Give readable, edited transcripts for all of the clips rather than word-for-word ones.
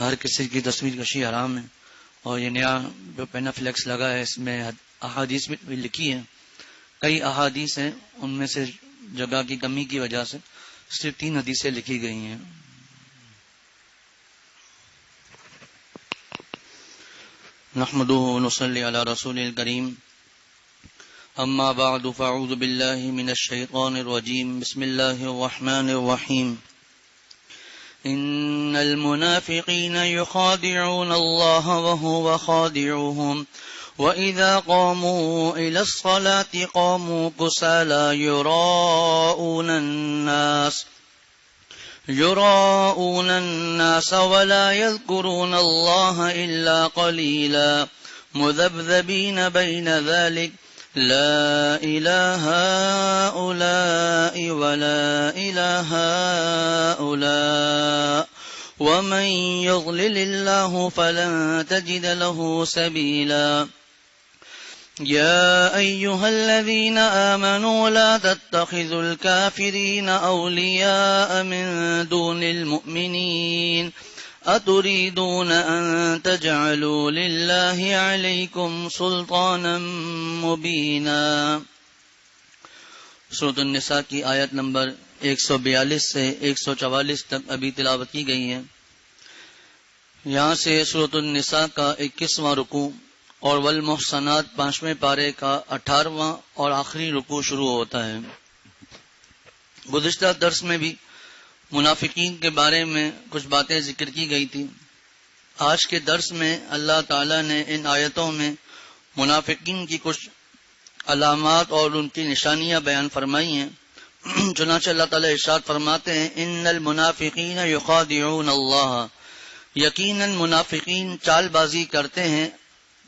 ہر کسی کی تصویر کشی حرام ہے، اور یہ نیا جو پینا فلیکس لگا ہے اس میں احادیث بھی لکھی ہیں. کئی احادیث ہیں، ان میں سے جگہ کی کمی کی وجہ سے صرف 3 حدیثیں لکھی گئی ہیں. نحمدہ ونصلی علی رسول الکریم. اما بعد فاعوذ باللہ من الشیطان الرجیم. بسم اللہ الرحمن الرحیم. ان المنافقین یخادعون اللہ وهو خادعهم وَإِذَا قَامُوا إِلَى الصَّلَاةِ قَامُوا كُسَالَى يُرَاءُونَ النَّاسَ وَلَا يَذْكُرُونَ اللَّهَ إِلَّا قَلِيلًا مُذَبْذَبِينَ بَيْنَ ذَلِكَ لَا إِلَٰهَ هَٰؤُلَاءِ وَلَا إِلَٰهَ هَٰؤُلَاءِ وَمَن يُضْلِلِ اللَّهُ فَلَن تَجِدَ لَهُ سَبِيلًا. يا أيها الذين آمنوا لا تتخذوا الكافرين أولياء من دون المؤمنين أتريدون أن تجعلوا لله عليكم سلطانا مبينا. سورۃ النساء کی آیت نمبر 142 سے 144 تک ابھی تلاوت کی گئی ہے. یہاں سے سورۃ النساء کا 21واں رکوع اور والمحصنات 5ویں پارے کا 18واں اور آخری رکوع شروع ہوتا ہے. گزشتہ درس میں بھی منافقین کے بارے میں کچھ باتیں ذکر کی گئی تھی. آج کے درس میں اللہ تعالی نے ان آیتوں میں منافقین کی کچھ علامات اور ان کی نشانیاں بیان فرمائی ہیں. چنانچہ اللہ تعالی ارشاد فرماتے ہیں ان المنافقین یخادعون اللہ، یقیناً منافقین چال بازی کرتے ہیں،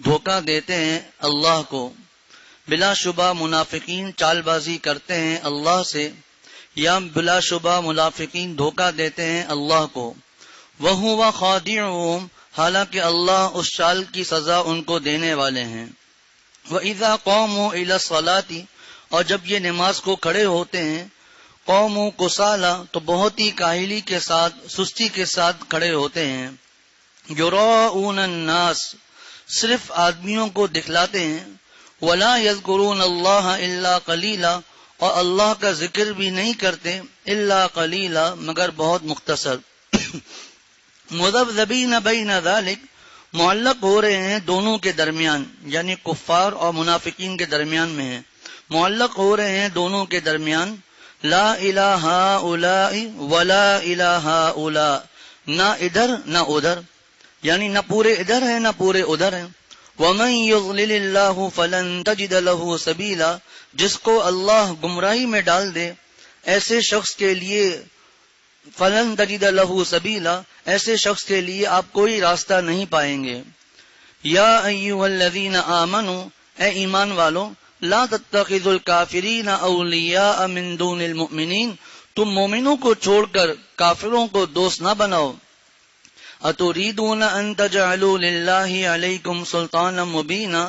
دھوکہ دیتے ہیں اللہ کو. بلا شبہ منافقین چال بازی کرتے ہیں اللہ سے، یا بلا شبہ منافقین دھوکہ دیتے ہیں اللہ کو. وَهُوَ خَادِعُهُمْ، حالانکہ اللہ اس چال کی سزا ان کو دینے والے ہیں. وَإِذَا قَامُوا إِلَى الصَّلَاةِ، اور جب یہ نماز کو کھڑے ہوتے ہیں، قَامُوا كُسَالَىٰ، تو بہت ہی کاہلی کے ساتھ، سستی کے ساتھ کھڑے ہوتے ہیں. يُرَاءُونَ النَّاسَ، صرف آدمیوں کو دکھلاتے ہیں. وَلَا يَذْكُرُونَ اللَّهَ إِلَّا قَلِيلًا، اور اللہ کا ذکر بھی نہیں کرتے الا قلیلا، مگر بہت مختصر. مذبذبین بین ذلک، معلق ہو رہے ہیں دونوں کے درمیان، یعنی کفار اور منافقین کے درمیان میں ہیں، معلق ہو رہے ہیں دونوں کے درمیان. لا الہ ہؤلاء ولا الہ ہؤلاء، نہ ادھر نہ ادھر، یعنی نہ پورے ادھر ہیں نہ پورے ادھر ہیں. وَمَن يُضْلِلِ اللَّهُ فَلَن تَجِدَ لَهُ سَبِيلًا، جس کو اللہ گمراہی میں ڈال دے ایسے شخص کے لیے، فَلَن تَجِدَ لَهُ سَبِيلًا، ایسے شخص کے لیے آپ کوئی راستہ نہیں پائیں گے. یا ایھا الذین آمنوا، اے ایمان والو، لا تتخذوا الکافرین اولیاء من دون المؤمنین، تم مومنوں کو چھوڑ کر کافروں کو دوست نہ بناؤ. اتریدون ان تجعلوا للہ علیکم سلطانا مبینا،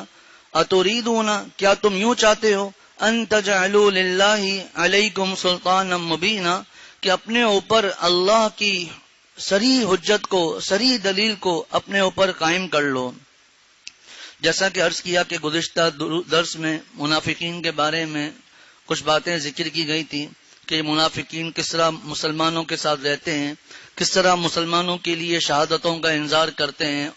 اتریدون، کیا تم یوں چاہتے ہو، ان تجعلوا للہ علیکم سلطانا مبینا، کہ اپنے اوپر اللہ کی صریح حجت کو، صریح دلیل کو اپنے اوپر قائم کر لو. جیسا کہ عرض کیا کہ گزشتہ درس میں منافقین کے بارے میں کچھ باتیں ذکر کی گئی تھی کہ منافقین کس طرح مسلمانوں کے ساتھ رہتے ہیں، کس طرح مسلمانوں کے لیے شہادتوں کا انتظار کرتے ہیں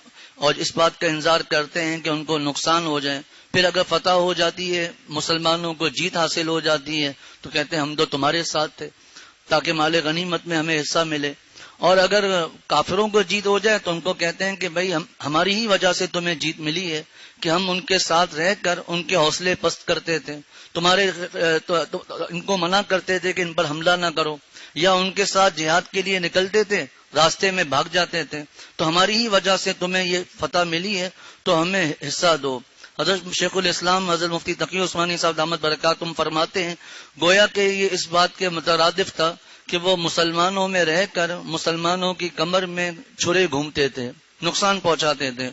اور اس بات کا انتظار کرتے ہیں کہ ان کو نقصان ہو جائے. پھر اگر فتح ہو جاتی ہے، مسلمانوں کو جیت حاصل ہو جاتی ہے، تو کہتے ہیں ہم تو تمہارے ساتھ تھے تاکہ مال غنیمت میں ہمیں حصہ ملے. اور اگر کافروں کو جیت ہو جائے تو ان کو کہتے ہیں کہ بھئی ہماری ہی وجہ سے تمہیں جیت ملی ہے کہ ہم ان کے ساتھ رہ کر ان کے حوصلے پست کرتے تھے، تمہارے ان کو منع کرتے تھے کہ ان پر حملہ نہ کرو، یا ان کے ساتھ جہاد کے لیے نکلتے تھے، راستے میں بھاگ جاتے تھے، تو ہماری ہی وجہ سے تمہیں یہ فتح ملی ہے تو ہمیں حصہ دو. حضرت شیخ الاسلام حضرت مفتی تقی عثمانی صاحب دامت برکاتہم فرماتے ہیں گویا کہ یہ اس بات کے مترادف تھا کہ وہ مسلمانوں میں رہ کر مسلمانوں کی کمر میں چھرے گھومتے تھے، نقصان پہنچاتے تھے.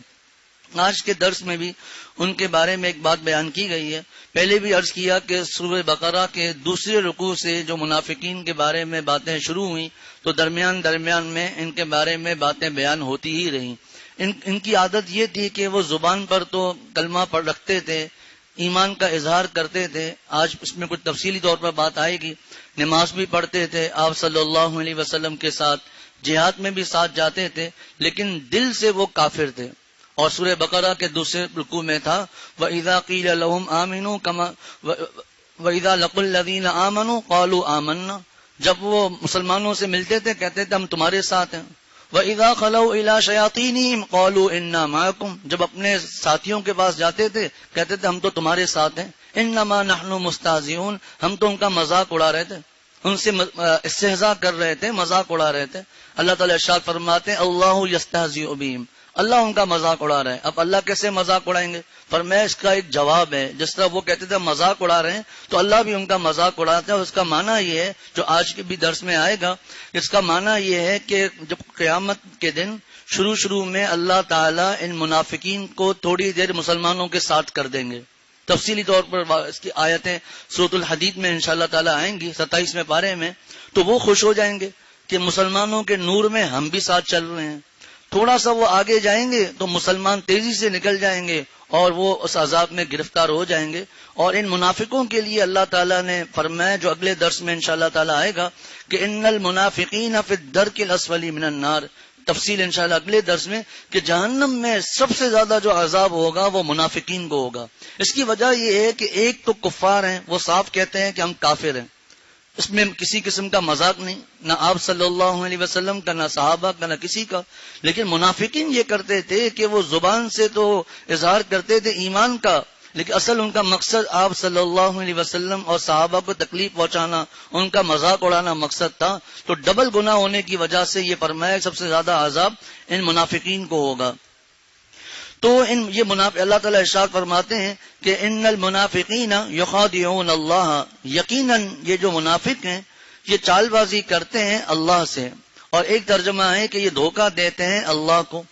آج کے درس میں بھی ان کے بارے میں ایک بات بیان کی گئی ہے. پہلے بھی عرض کیا کہ سورہ بقرہ کے دوسرے رکوع سے جو منافقین کے بارے میں باتیں شروع ہوئیں تو درمیان میں ان کے بارے میں باتیں بیان ہوتی ہی رہیں. ان کی عادت یہ تھی کہ وہ زبان پر تو کلمہ پڑھ رکھتے تھے، ایمان کا اظہار کرتے تھے. آج اس میں کچھ تفصیلی طور پر بات آئے گی. نماز بھی پڑھتے تھے آپ صلی اللہ علیہ وسلم کے ساتھ، جہاد میں بھی ساتھ جاتے تھے، لیکن دل سے وہ کافر تھے. اور سورہ بقرہ کے دوسرے رکوع میں تھا وَإِذَا قِيلَ لَهُمْ آمِنُوا كَمَا وَإِذَا لَقُوا الَّذِينَ آمَنُوا قَالُوا آمَنَّا. جب وہ مسلمانوں سے ملتے تھے کہتے تھے ہم تمہارے ساتھ ہیں. وَإِذَا خَلَوْا إِلَىٰ شَيَاطِينِهِمْ قَالُوا إِنَّا مَعَكُمْ. جب اپنے ساتھیوں کے پاس جاتے تھے کہتے تھے ہم تو تمہارے ساتھ ہیں. إِنَّمَا نَحْنُ مُسْتَهْزِئُونَ. ہم تو ان کا مذاق اڑا رہے تھے، ان سے استہزاء کر رہے تھے، مذاق اڑا رہے تھے. اللہ تعالیٰ ارشاد فرماتے ہیں اللہ یستہزئ بہم، اللہ ان کا مذاق اڑا رہا ہے. اب اللہ کیسے مذاق اڑائیں گے؟ فرمایا اس کا ایک جواب ہے. جس طرح وہ کہتے تھے مذاق اڑا رہے ہیں تو اللہ بھی ان کا مذاق اڑاتا ہے. اور اس کا معنی یہ ہے جو آج کے بھی درس میں آئے گا، اس کا معنی یہ ہے کہ جب قیامت کے دن شروع میں اللہ تعالیٰ ان منافقین کو تھوڑی دیر مسلمانوں کے ساتھ کر دیں گے. تفصیلی طور پر اس کی آیتیں سورۃ الحدید میں انشاءاللہ تعالیٰ آئیں گی 27ویں پارے میں. تو وہ خوش ہو جائیں گے کہ مسلمانوں کے نور میں ہم بھی ساتھ چل رہے ہیں. تھوڑا سا وہ آگے جائیں گے تو مسلمان تیزی سے نکل جائیں گے اور وہ اس عذاب میں گرفتار ہو جائیں گے. اور ان منافقوں کے لیے اللہ تعالیٰ نے فرمایا جو اگلے درس میں انشاءاللہ تعالیٰ آئے گا کہ ان المنافقین فی الدرک الاسفل من النار. تفصیل انشاءاللہ اگلے درس میں کہ جہنم میں سب سے زیادہ جو عذاب ہوگا وہ منافقین کو ہوگا. اس کی وجہ یہ ہے کہ ایک تو کفار ہیں، وہ صاف کہتے ہیں کہ ہم کافر ہیں، اس میں کسی قسم کا مذاق نہیں، نہ آپ صلی اللہ علیہ وسلم کا، نہ صحابہ کا، نہ کسی کا. لیکن منافقین یہ کرتے تھے کہ وہ زبان سے تو اظہار کرتے تھے ایمان کا، لیکن اصل ان کا مقصد آپ صلی اللہ علیہ وسلم اور صحابہ کو تکلیف پہنچانا، ان کا مذاق اڑانا مقصد تھا. تو ڈبل گناہ ہونے کی وجہ سے یہ فرمایا سب سے زیادہ عذاب ان منافقین کو ہوگا. تو یہ اللہ تعالیٰ ارشاد فرماتے ہیں کہ ان المنافقین یخادعون اللہ، یقیناً یہ جو منافق ہیں یہ چال بازی کرتے ہیں اللہ سے. اور ایک ترجمہ ہے کہ یہ دھوکہ دیتے ہیں اللہ کو.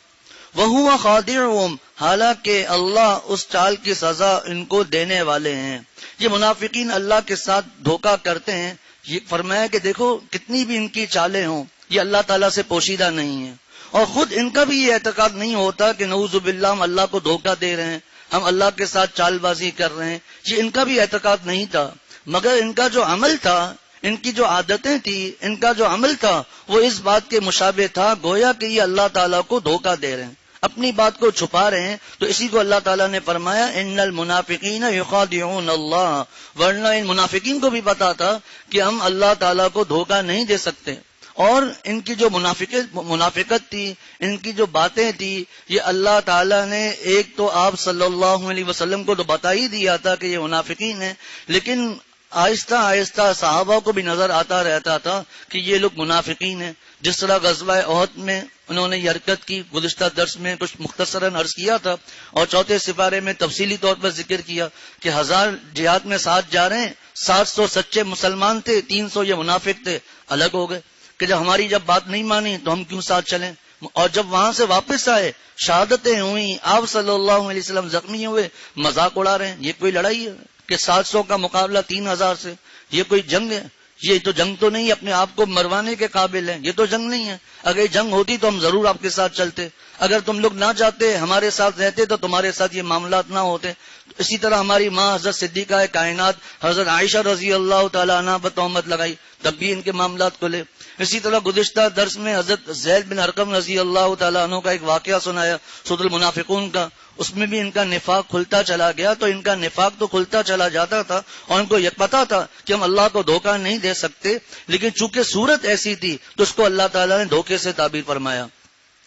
وَهُوَ خَادِعُهُمْ، حالانکہ اللہ اس چال کی سزا ان کو دینے والے ہیں. یہ منافقین اللہ کے ساتھ دھوکہ کرتے ہیں. یہ فرمایا کہ دیکھو کتنی بھی ان کی چالیں ہوں یہ اللہ تعالیٰ سے پوشیدہ نہیں ہیں. اور خود ان کا بھی یہ اعتقاد نہیں ہوتا کہ نعوذ باللہ ہم اللہ کو دھوکہ دے رہے ہیں، ہم اللہ کے ساتھ چال بازی کر رہے ہیں. یہ ان کا بھی اعتقاد نہیں تھا، مگر ان کا جو عمل تھا، ان کی جو عادتیں تھی، ان کا جو عمل تھا وہ اس بات کے مشابہ تھا گویا کہ یہ اللہ تعالیٰ کو دھوکہ دے رہے ہیں، اپنی بات کو چھپا رہے ہیں. تو اسی کو اللہ تعالیٰ نے فرمایا ان المنافقین یخادعون اللہ. ورنہ ان منافقین کو بھی پتا تھا کہ ہم اللہ تعالیٰ کو دھوکہ نہیں دے سکتے. اور ان کی جو منافقت تھی، ان کی جو باتیں تھی، یہ اللہ تعالیٰ نے ایک تو آپ صلی اللہ علیہ وسلم کو تو بتا ہی دیا تھا کہ یہ منافقین ہیں، لیکن آہستہ آہستہ صحابہ کو بھی نظر آتا رہتا تھا کہ یہ لوگ منافقین ہیں. جس طرح غزوہ احد میں انہوں نے یہ حرکت کی، گزشتہ درس میں کچھ مختصراً عرض کیا تھا، اور چوتھے سپارے میں تفصیلی طور پر ذکر کیا کہ 1000 جہاد میں ساتھ جا رہے ہیں، 700 سچے مسلمان تھے، 300 یہ منافق تھے. الگ ہو گئے کہ جب ہماری جب بات نہیں مانی تو ہم کیوں ساتھ چلیں. اور جب وہاں سے واپس آئے، شہادتیں ہوئیں، آپ صلی اللہ علیہ وسلم زخمی ہوئے، مذاق اڑا رہے ہیں. یہ کوئی لڑائی ہے کہ 700 کا مقابلہ 3000 سے؟ یہ کوئی جنگ ہے؟ یہ تو جنگ تو نہیں، اپنے آپ کو مروانے کے قابل ہیں. یہ تو جنگ نہیں ہے. اگر جنگ ہوتی تو ہم ضرور آپ کے ساتھ چلتے. اگر تم لوگ نہ جاتے، ہمارے ساتھ رہتے تو تمہارے ساتھ یہ معاملات نہ ہوتے. اسی طرح ہماری ماں حضرت صدیقہ کائنات حضرت عائشہ رضی اللہ تعالی عنہ پر تہمت لگائی، تب بھی ان کے معاملات کھلے. اسی طرح گزشتہ درس میں حضرت زید بن ارقم رضی اللہ تعالیٰ عنہ کا ایک واقعہ سنایا سورۃ المنافقون کا. اس میں بھی ان کا نفاق کھلتا چلا گیا. تو ان کا نفاق تو کھلتا چلا جاتا تھا اور ان کو یہ پتا تھا کہ ہم اللہ کو دھوکہ نہیں دے سکتے، لیکن چونکہ صورت ایسی تھی تو اس کو اللہ تعالیٰ نے دھوکے سے تعبیر فرمایا.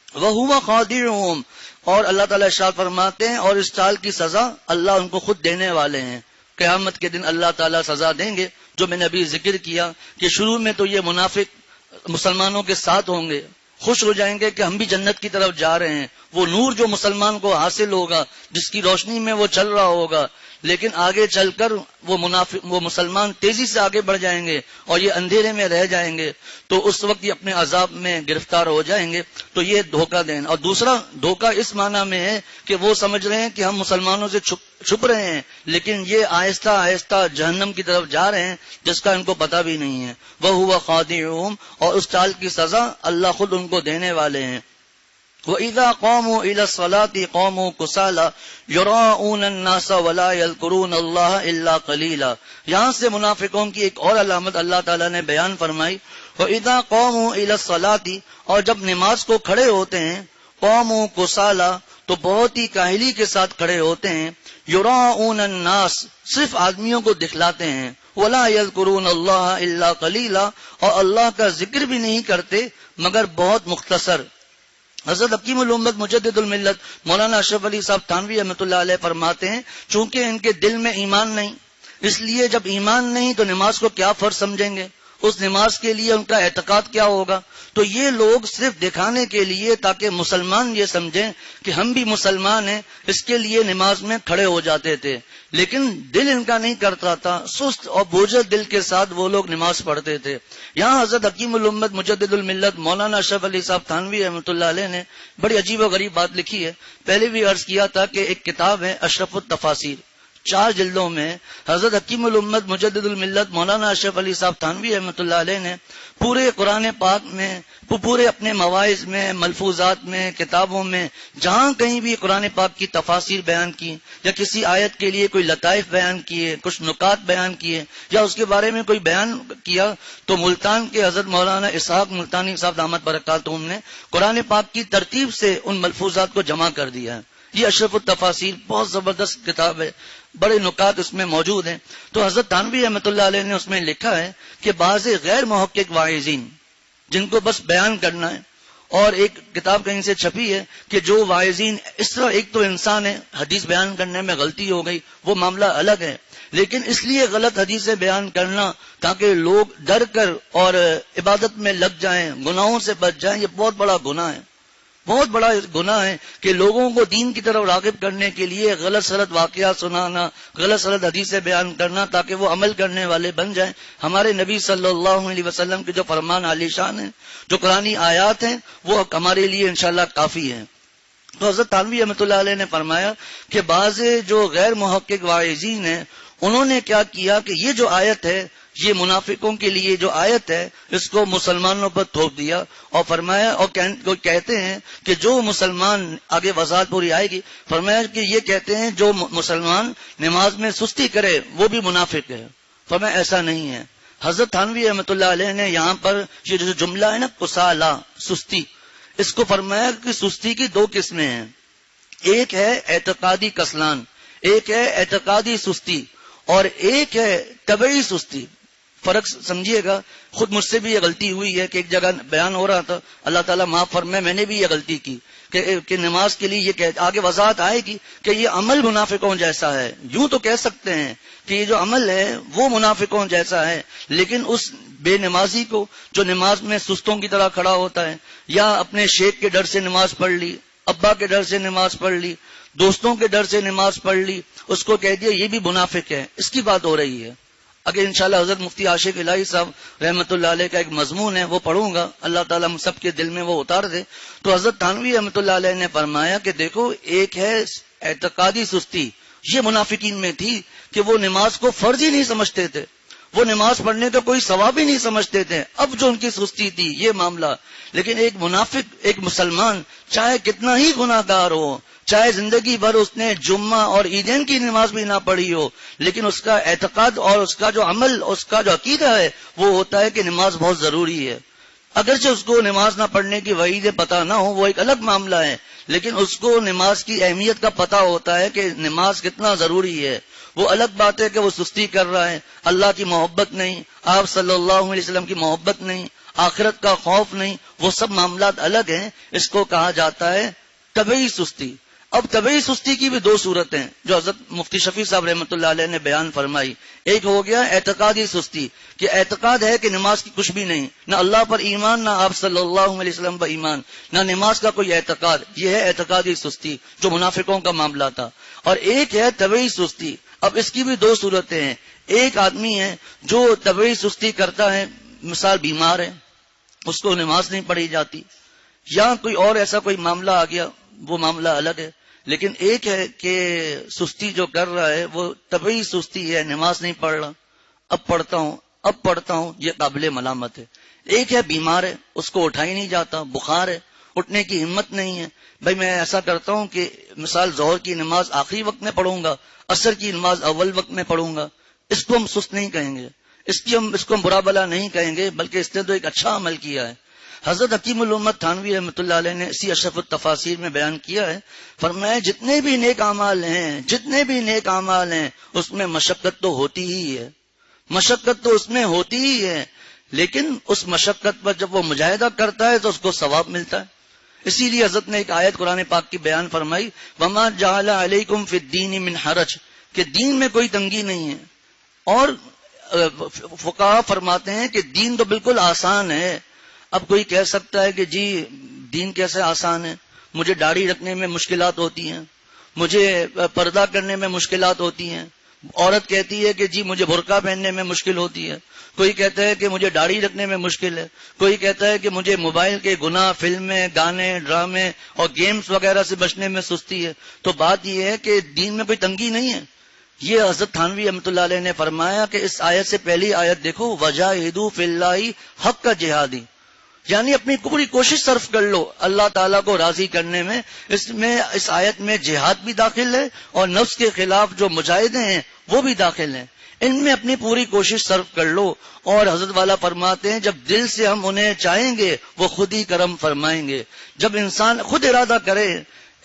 وَهُوَ خَادِعُهُمْ، اور اللہ تعالیٰ ارشاد فرماتے ہیں اور اس چال کی سزا اللہ ان کو خود دینے والے ہیں. قیامت کے دن اللہ تعالیٰ سزا دیں گے. جو میں نے ابھی ذکر کیا کہ شروع میں تو یہ منافق مسلمانوں کے ساتھ ہوں گے، خوش ہو جائیں گے کہ ہم بھی جنت کی طرف جا رہے ہیں، وہ نور جو مسلمان کو حاصل ہوگا، جس کی روشنی میں وہ چل رہا ہوگا. لیکن آگے چل کر وہ مسلمان تیزی سے آگے بڑھ جائیں گے اور یہ اندھیرے میں رہ جائیں گے، تو اس وقت یہ اپنے عذاب میں گرفتار ہو جائیں گے. تو یہ دھوکہ دینا. اور دوسرا دھوکہ اس معنی میں ہے کہ وہ سمجھ رہے ہیں کہ ہم مسلمانوں سے چھپ رہے ہیں، لیکن یہ آہستہ آہستہ جہنم کی طرف جا رہے ہیں جس کا ان کو پتہ بھی نہیں ہے. وَهُوَ خَادِعُهُمْ، اور اس چال کی سزا اللہ خود ان کو دینے والے ہیں. وَإِذَا قَامُوا إِلَى الصَّلَاةِ قَامُوا كُسَالَىٰ يُرَاءُونَ النَّاسَ وَلَا يَذْكُرُونَ اللَّهَ إِلَّا قَلِيلًا. یہاں سے منافقوں کی ایک اور علامت اللہ تعالیٰ نے بیان فرمائی. وَإِذَا قَامُوا إِلَى الصَّلَاةِ، اور جب نماز کو کھڑے ہوتے ہیں، قَامُوا كُسَالَىٰ، تو بہت ہی کاہلی کے ساتھ کھڑے ہوتے ہیں. يُرَاءُونَ النَّاسَ، صرف آدمیوں کو دکھلاتے ہیں. وَلَا يَذْكُرُونَ اللَّهَ إِلَّا قَلِيلًا، اور اللہ کا ذکر بھی نہیں کرتے مگر بہت مختصر. حضرت حکیم الامت مجدد الملت مولانا اشرف علی صاحب تھانوی رحمۃ اللہ علیہ فرماتے ہیں، چونکہ ان کے دل میں ایمان نہیں، اس لیے جب ایمان نہیں تو نماز کو کیا فرض سمجھیں گے، اس نماز کے لیے ان کا اعتقاد کیا ہوگا. تو یہ لوگ صرف دکھانے کے لیے تاکہ مسلمان یہ سمجھیں کہ ہم بھی مسلمان ہیں، اس کے لیے نماز میں کھڑے ہو جاتے تھے، لیکن دل ان کا نہیں کرتا تھا. سست اور بوجھل دل کے ساتھ وہ لوگ نماز پڑھتے تھے. یہاں حضرت حکیم الامت مجدد الملت مولانا اشرف علی صاحب تھانوی رحمۃ اللہ علیہ نے بڑی عجیب و غریب بات لکھی ہے. پہلے بھی عرض کیا تھا کہ ایک کتاب ہے اشرف التفاسیر، 4 جلدوں میں حضرت حکیم الامت مجدد الملت مولانا اشرف علی صاحب تھانوی رحمۃ اللہ علیہ نے پورے قرآن پاک میں، پورے اپنے مواعظ میں، ملفوظات میں، کتابوں میں جہاں کہیں بھی قرآن پاک کی تفاسیر بیان کی، یا کسی آیت کے لیے کوئی لطائف بیان کیے، کچھ نکات بیان کیے، یا اس کے بارے میں کوئی بیان کیا، تو ملتان کے حضرت مولانا اسحاق ملتانی صاحب دامت برکاتہم نے قرآن پاک کی ترتیب سے ان ملفوظات کو جمع کر دیا ہے. یہ اشرف التفاسیر بہت زبردست کتاب ہے، بڑے نکات اس میں موجود ہیں. تو حضرت تھانوی رحمۃ اللہ علیہ نے اس میں لکھا ہے کہ بعض غیر محقق واعظین جن کو بس بیان کرنا ہے، اور ایک کتاب کہیں سے چھپی ہے کہ جو واعظین اس طرح، ایک تو انسان ہے، حدیث بیان کرنے میں غلطی ہو گئی، وہ معاملہ الگ ہے، لیکن اس لیے غلط حدیثیں بیان کرنا تاکہ لوگ ڈر کر اور عبادت میں لگ جائیں، گناہوں سے بچ جائیں، یہ بہت بڑا گناہ ہے. بہت بڑا گناہ ہے کہ لوگوں کو دین کی طرف راغب کرنے کے لیے غلط سلط واقعات سنانا، غلط سلط حدیثیں بیان کرنا تاکہ وہ عمل کرنے والے بن جائیں. ہمارے نبی صلی اللہ علیہ وسلم کے جو فرمان عالی شان ہیں، جو قرآنی آیات ہیں، وہ ہمارے لیے انشاءاللہ کافی ہیں. تو حضرت تھانوی رحمۃ اللہ علیہ نے فرمایا کہ بعض جو غیر محقق واعظین ہیں انہوں نے کیا کیا کہ یہ جو آیت ہے، یہ منافقوں کے لیے جو آیت ہے، اس کو مسلمانوں پر تھوپ دیا اور فرمایا، اور کہتے ہیں کہ جو مسلمان، آگے وضاحت پوری آئے گی، فرمایا کہ یہ کہتے ہیں جو مسلمان نماز میں سستی کرے وہ بھی منافق ہے. فرمایا ایسا نہیں ہے. حضرت تھانوی رحمۃ اللہ علیہ نے یہاں پر یہ جو جملہ ہے نا، کسالہ، سستی، اس کو فرمایا کہ سستی کی 2 قسمیں ہیں. ایک ہے اعتقادی کسلان، ایک ہے اعتقادی سستی، اور ایک ہے طبعی سستی. فرق سمجھیے گا. خود مجھ سے بھی یہ غلطی ہوئی ہے کہ ایک جگہ بیان ہو رہا تھا، اللہ تعالیٰ معاف فرمائے، میں نے بھی یہ غلطی کی کہ نماز کے لیے یہ آگے وضاحت آئے گی کہ یہ عمل منافقوں جیسا ہے. یوں تو کہہ سکتے ہیں کہ یہ جو عمل ہے وہ منافقوں جیسا ہے، لیکن اس بے نمازی کو جو نماز میں سستوں کی طرح کھڑا ہوتا ہے، یا اپنے شیخ کے ڈر سے نماز پڑھ لی، ابا کے ڈر سے نماز پڑھ لی، دوستوں کے ڈر سے نماز پڑھ لی، اس کو کہہ دیا یہ بھی منافق ہے. اس کی بات ہو رہی ہے. اگر انشاءاللہ حضرت مفتی عاشق الہی صاحب رحمۃ اللہ علیہ کا ایک مضمون ہے، وہ پڑھوں گا، اللہ تعالیٰ ہم سب کے دل میں وہ اتار دے. تو حضرت تھانوی رحمۃ اللہ علیہ نے فرمایا کہ دیکھو، ایک ہے اعتقادی سستی، یہ منافقین میں تھی کہ وہ نماز کو فرض ہی نہیں سمجھتے تھے، وہ نماز پڑھنے کا کوئی ثواب ہی نہیں سمجھتے تھے. اب جو ان کی سستی تھی یہ معاملہ. لیکن ایک منافق، ایک مسلمان، چاہے کتنا ہی گناہ گار ہو، چاہے زندگی بھر اس نے جمعہ اور عیدین کی نماز بھی نہ پڑھی ہو، لیکن اس کا اعتقاد اور اس کا جو عمل، اس کا جو عقیدہ ہے، وہ ہوتا ہے کہ نماز بہت ضروری ہے. اگرچہ اس کو نماز نہ پڑھنے کی وعیدیں پتہ نہ ہو، وہ ایک الگ معاملہ ہے، لیکن اس کو نماز کی اہمیت کا پتہ ہوتا ہے کہ نماز کتنا ضروری ہے. وہ الگ بات ہے کہ وہ سستی کر رہا ہے، اللہ کی محبت نہیں، آپ صلی اللہ علیہ وسلم کی محبت نہیں، آخرت کا خوف نہیں، وہ سب معاملات الگ ہیں. اس کو کہا جاتا ہے طبعی سستی. اب طبعی سستی کی بھی 2 صورتیں جو حضرت مفتی شفیع صاحب رحمۃ اللہ علیہ نے بیان فرمائی. ایک ہو گیا اعتقادی سستی، کہ اعتقاد ہے کہ نماز کی کچھ بھی نہیں، نہ اللہ پر ایمان، نہ آپ صلی اللہ علیہ وسلم پر ایمان، نہ نماز کا کوئی اعتقاد. یہ ہے اعتقادی سستی جو منافقوں کا معاملہ تھا. اور ایک ہے طبعی سستی، اب اس کی بھی دو صورتیں ہیں. ایک آدمی ہے جو طبعی سستی کرتا ہے، مثال بیمار ہے، اس کو نماز نہیں پڑھی جاتی، یا کوئی اور ایسا کوئی معاملہ آ گیا، وہ معاملہ الگ ہے. لیکن ایک ہے کہ سستی جو کر رہا ہے وہ طبعی سستی ہے، نماز نہیں پڑھ رہا، اب پڑھتا ہوں، یہ قابل ملامت ہے. ایک ہے بیمار ہے، اس کو اٹھا ہی نہیں جاتا، بخار ہے، اٹھنے کی ہمت نہیں ہے. بھائی میں ایسا کرتا ہوں کہ مثال ظہر کی نماز آخری وقت میں پڑھوں گا، عصر کی نماز اول وقت میں پڑھوں گا. اس کو ہم سست نہیں کہیں گے، اس کو ہم برا بلا نہیں کہیں گے، بلکہ اس نے تو ایک اچھا عمل کیا ہے. حضرت حکیم الامت تھانوی رحمۃ اللہ علیہ نے اسی اشرف التفاسیر میں بیان کیا ہے، فرمایا جتنے بھی نیک اعمال ہیں اس میں مشقت تو ہوتی ہی ہے، مشقت تو اس میں ہوتی ہی ہے، لیکن اس مشقت پر جب وہ مجاہدہ کرتا ہے تو اس کو ثواب ملتا ہے. اسی لیے حضرت نے ایک آیت قرآن پاک کی بیان فرمائی، وما جعل علیکم فی الدین من حرج، کہ دین میں کوئی تنگی نہیں ہے. اور فقہا فرماتے ہیں کہ دین تو بالکل آسان ہے. اب کوئی کہہ سکتا ہے کہ جی دین کیسے آسان ہے، مجھے داڑھی رکھنے میں مشکلات ہوتی ہیں، مجھے پردہ کرنے میں مشکلات ہوتی ہیں. عورت کہتی ہے کہ جی مجھے برقع پہننے میں مشکل ہوتی ہے. کوئی کہتا ہے کہ مجھے داڑھی رکھنے میں مشکل ہے. کوئی کہتا ہے کہ مجھے موبائل کے گناہ، فلمیں، گانے، ڈرامے اور گیمز وغیرہ سے بچنے میں سستی ہے. تو بات یہ ہے کہ دین میں کوئی تنگی نہیں ہے. یہ حضرت تھانوی رحمۃ اللہ علیہ نے فرمایا کہ اس آیت سے پہلی آیت دیکھو، وجاہدوا فی اللہ حق کا جہادی، یعنی اپنی پوری کوشش صرف کر لو اللہ تعالیٰ کو راضی کرنے میں. اس آیت میں جہاد بھی داخل ہے اور نفس کے خلاف جو مجاہدے ہیں وہ بھی داخل ہیں. ان میں اپنی پوری کوشش صرف کر لو. اور حضرت والا فرماتے ہیں جب دل سے ہم انہیں چاہیں گے وہ خود ہی کرم فرمائیں گے. جب انسان خود ارادہ کرے،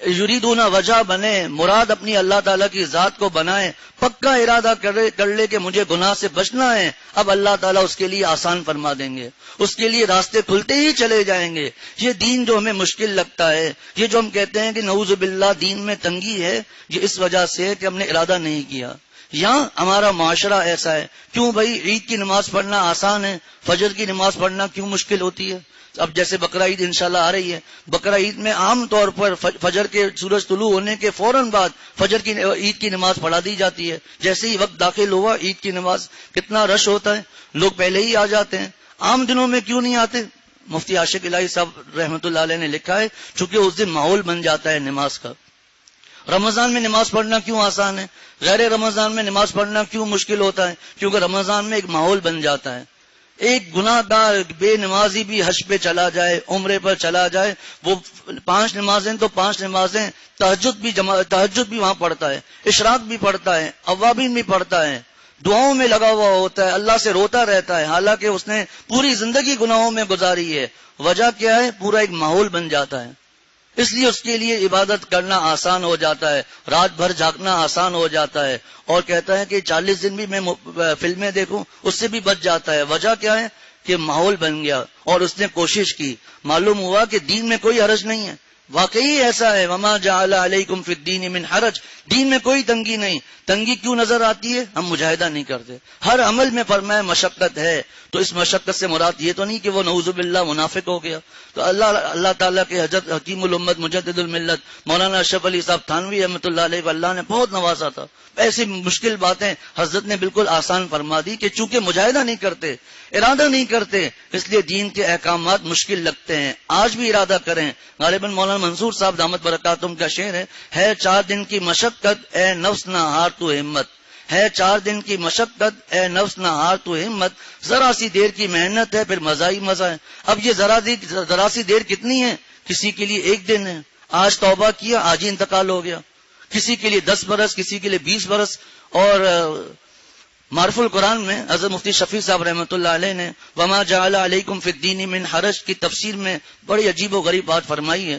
یریدون وجہ بنے، مراد اپنی اللہ تعالیٰ کی ذات کو بنائے، پکا ارادہ کر لے کہ مجھے گناہ سے بچنا ہے، اب اللہ تعالیٰ اس کے لیے آسان فرما دیں گے، اس کے لیے راستے کھلتے ہی چلے جائیں گے. یہ دین جو ہمیں مشکل لگتا ہے، یہ جو ہم کہتے ہیں کہ نعوذ باللہ دین میں تنگی ہے، یہ اس وجہ سے کہ ہم نے ارادہ نہیں کیا. یہاں ہمارا معاشرہ ایسا ہے. کیوں بھائی عید کی نماز پڑھنا آسان ہے، فجر کی نماز پڑھنا کیوں مشکل ہوتی ہے؟ اب جیسے بقرہ عید انشاءاللہ آ رہی ہے، بقرہ عید میں عام طور پر فجر کے سورج طلوع ہونے کے فوراً بعد فجر کی عید کی نماز پڑھا دی جاتی ہے. جیسے ہی وقت داخل ہوا عید کی نماز، کتنا رش ہوتا ہے، لوگ پہلے ہی آ جاتے ہیں. عام دنوں میں کیوں نہیں آتے؟ مفتی عاشق الہی صاحب رحمۃ اللہ علیہ نے لکھا ہے چونکہ اس دن ماحول بن جاتا ہے نماز کا. رمضان میں نماز پڑھنا کیوں آسان ہے، غیر رمضان میں نماز پڑھنا کیوں مشکل ہوتا ہے؟ کیونکہ رمضان میں ایک ماحول بن جاتا ہے. ایک گناہ گار بے نمازی بھی حج پہ چلا جائے، عمرے پر چلا جائے، وہ 5 نمازیں تو 5 نمازیں، تہجد بھی وہاں پڑھتا ہے، اشراق بھی پڑھتا ہے، اوابین بھی پڑھتا ہے، دعاؤں میں لگا ہوا ہوتا ہے، اللہ سے روتا رہتا ہے، حالانکہ اس نے پوری زندگی گناہوں میں گزاری ہے. وجہ کیا ہے؟ پورا ایک ماحول بن جاتا ہے. اس لیے اس کے لیے عبادت کرنا آسان ہو جاتا ہے، رات بھر جاگنا آسان ہو جاتا ہے. اور کہتا ہے کہ 40 دن بھی میں فلمیں دیکھوں اس سے بھی بچ جاتا ہے. وجہ کیا ہے؟ کہ ماحول بن گیا اور اس نے کوشش کی. معلوم ہوا کہ دین میں کوئی حرج نہیں ہے. واقعی ایسا ہے، وما جعل علیکم فی الدین من حرج، دین میں کوئی تنگی نہیں. تنگی کیوں نظر آتی ہے؟ ہم مجاہدہ نہیں کرتے. ہر عمل میں فرمایا مشقت ہے، تو اس مشقت سے مراد یہ تو نہیں کہ وہ نعوذ باللہ منافق ہو گیا. تو اللہ تعالیٰ کے حضرت حکیم الامت مجدد الملت مولانا اشرف علی صاحب تھانوی رحمۃ اللہ علیہ کو اللہ نے بہت نوازا تھا. ایسی مشکل باتیں حضرت نے بالکل آسان فرما دی کہ چونکہ مجاہدہ نہیں کرتے، ارادہ نہیں کرتے، اس لیے دین کے احکامات مشکل لگتے ہیں. آج بھی ارادہ کریں. غالباً مولانا منصور صاحب دامت برکاتہم کا شعر ہے 4 دن کی مشقت اے نفس نہ ہار تو ہمت، ہے 4 دن کی مشقت اے نفس نہ ہار تو ہمت، ذرا سی دیر کی محنت ہے پھر مزہ ہی مزہ ہے. اب یہ ذرا سی دیر کتنی ہے؟ کسی کے لیے 1 دن ہے، آج توبہ کیا آج ہی انتقال ہو گیا. کسی کے لیے 10 برس، کسی کے لیے 20 برس. اور معرف القرآن میں حضرت مفتی شفیع صاحب رحمۃ اللہ علیہ نے وما جعل علیکم فی الدین من حرج کی تفسیر میں بڑی عجیب و غریب بات فرمائی ہے.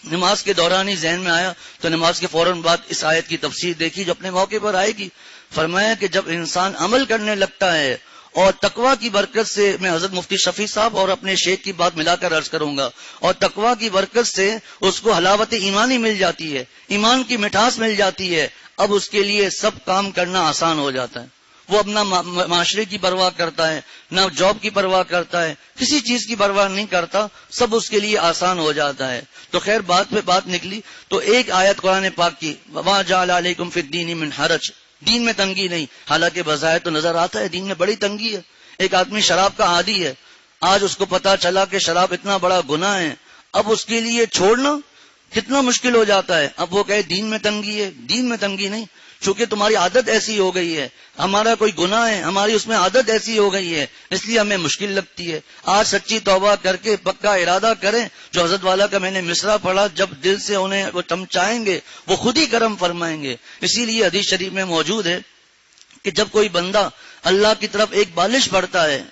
نماز کے دوران ہی ذہن میں آیا تو نماز کے فوراً بعد اس آیت کی تفسیر دیکھی جو اپنے موقع پر آئے گی. فرمایا کہ جب انسان عمل کرنے لگتا ہے اور تقوی کی برکت سے، میں حضرت مفتی شفیع صاحب اور اپنے شیخ کی بات ملا کر عرض کروں گا، اور تقوی کی برکت سے اس کو حلاوت ایمانی مل جاتی ہے، ایمان کی مٹھاس مل جاتی ہے. اب اس کے لیے سب کام کرنا آسان ہو جاتا ہے. وہ اپنا معاشرے کی پرواہ کرتا ہے، نہ جاب کی پرواہ کرتا ہے، کسی چیز کی پرواہ نہیں کرتا، سب اس کے لیے آسان ہو جاتا ہے. تو خیر بات پہ بات نکلی تو ایک آیت قرآن پاک کی وما جعل علیکم فی الدین من حرج، دین میں تنگی نہیں، حالانکہ بظاہر تو نظر آتا ہے دین میں بڑی تنگی ہے۔ ایک آدمی شراب کا عادی ہے، آج اس کو پتا چلا کہ شراب اتنا بڑا گناہ ہے، اب اس کے لیے چھوڑنا کتنا مشکل ہو جاتا ہے۔ اب وہ کہے دین میں تنگی ہے، دین میں تنگی نہیں، چونکہ تمہاری عادت ایسی ہو گئی ہے، ہمارا کوئی گناہ ہے، ہماری اس میں عادت ایسی ہو گئی ہے، اس لیے ہمیں مشکل لگتی ہے۔ آج سچی توبہ کر کے پکا ارادہ کریں، جو حضرت والا کا میں نے مصرع پڑھا، جب دل سے انہیں وہ چمچائیں گے وہ خود ہی کرم فرمائیں گے۔ اسی لیے حدیث شریف میں موجود ہے کہ جب کوئی بندہ اللہ کی طرف ایک بالش بڑھتا ہے،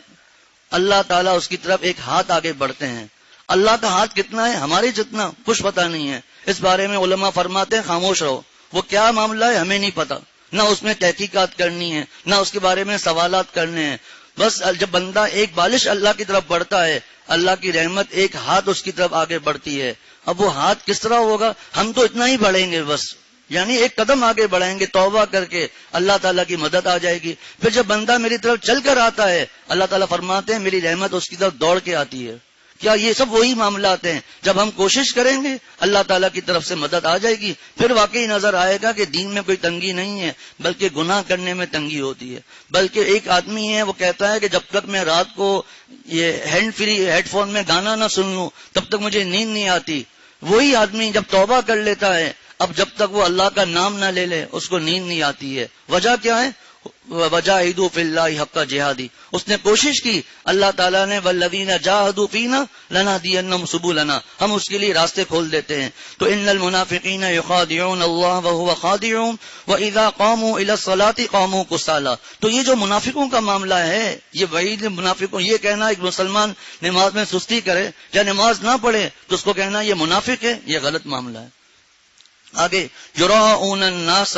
اللہ تعالیٰ اس کی طرف ایک ہاتھ آگے بڑھتے ہیں۔ اللہ کا ہاتھ کتنا ہے ہمارے جتنا کچھ پتا نہیں ہے، اس بارے میں علماء فرماتے ہیں خاموش رہو، وہ کیا معاملہ ہے ہمیں نہیں پتا، نہ اس میں تحقیقات کرنی ہے، نہ اس کے بارے میں سوالات کرنے ہیں۔ بس جب بندہ ایک بالش اللہ کی طرف بڑھتا ہے، اللہ کی رحمت ایک ہاتھ اس کی طرف آگے بڑھتی ہے۔ اب وہ ہاتھ کس طرح ہوگا؟ ہم تو اتنا ہی بڑھیں گے، بس یعنی ایک قدم آگے بڑھائیں گے توبہ کر کے، اللہ تعالیٰ کی مدد آ جائے گی۔ پھر جب بندہ میری طرف چل کر آتا ہے، اللہ تعالیٰ فرماتے ہیں میری رحمت اس کی طرف دوڑ کے آتی ہے۔ کیا یہ سب وہی معاملات ہیں؟ جب ہم کوشش کریں گے اللہ تعالیٰ کی طرف سے مدد آ جائے گی، پھر واقعی نظر آئے گا کہ دین میں کوئی تنگی نہیں ہے، بلکہ گناہ کرنے میں تنگی ہوتی ہے۔ بلکہ ایک آدمی ہے وہ کہتا ہے کہ جب تک میں رات کو یہ ہیڈ فون میں گانا نہ سن لوں تب تک مجھے نیند نہیں آتی۔ وہی آدمی جب توبہ کر لیتا ہے، اب جب تک وہ اللہ کا نام نہ لے لے اس کو نیند نہیں آتی ہے۔ وجہ کیا ہے؟ وجاہدوا فی اللہ حق جہادی، اس نے کوشش کی، اللہ تعالیٰ نے والذین جاہدوا فینا لنہدینہم سبلنا، ہم اس کے لیے راستے کھول دیتے ہیں۔ تو ان المنافقین یخادعون اللہ وہو خادعهم واذا قاموا الی الصلاۃ قاموا کسالى۔ تو یہ جو منافقوں کا معاملہ ہے، یہ وعید منافقوں، یہ کہنا ایک مسلمان نماز میں سستی کرے یا نماز نہ پڑھے تو اس کو کہنا یہ منافق ہے، یہ غلط معاملہ ہے۔ آگے یراؤون الناس،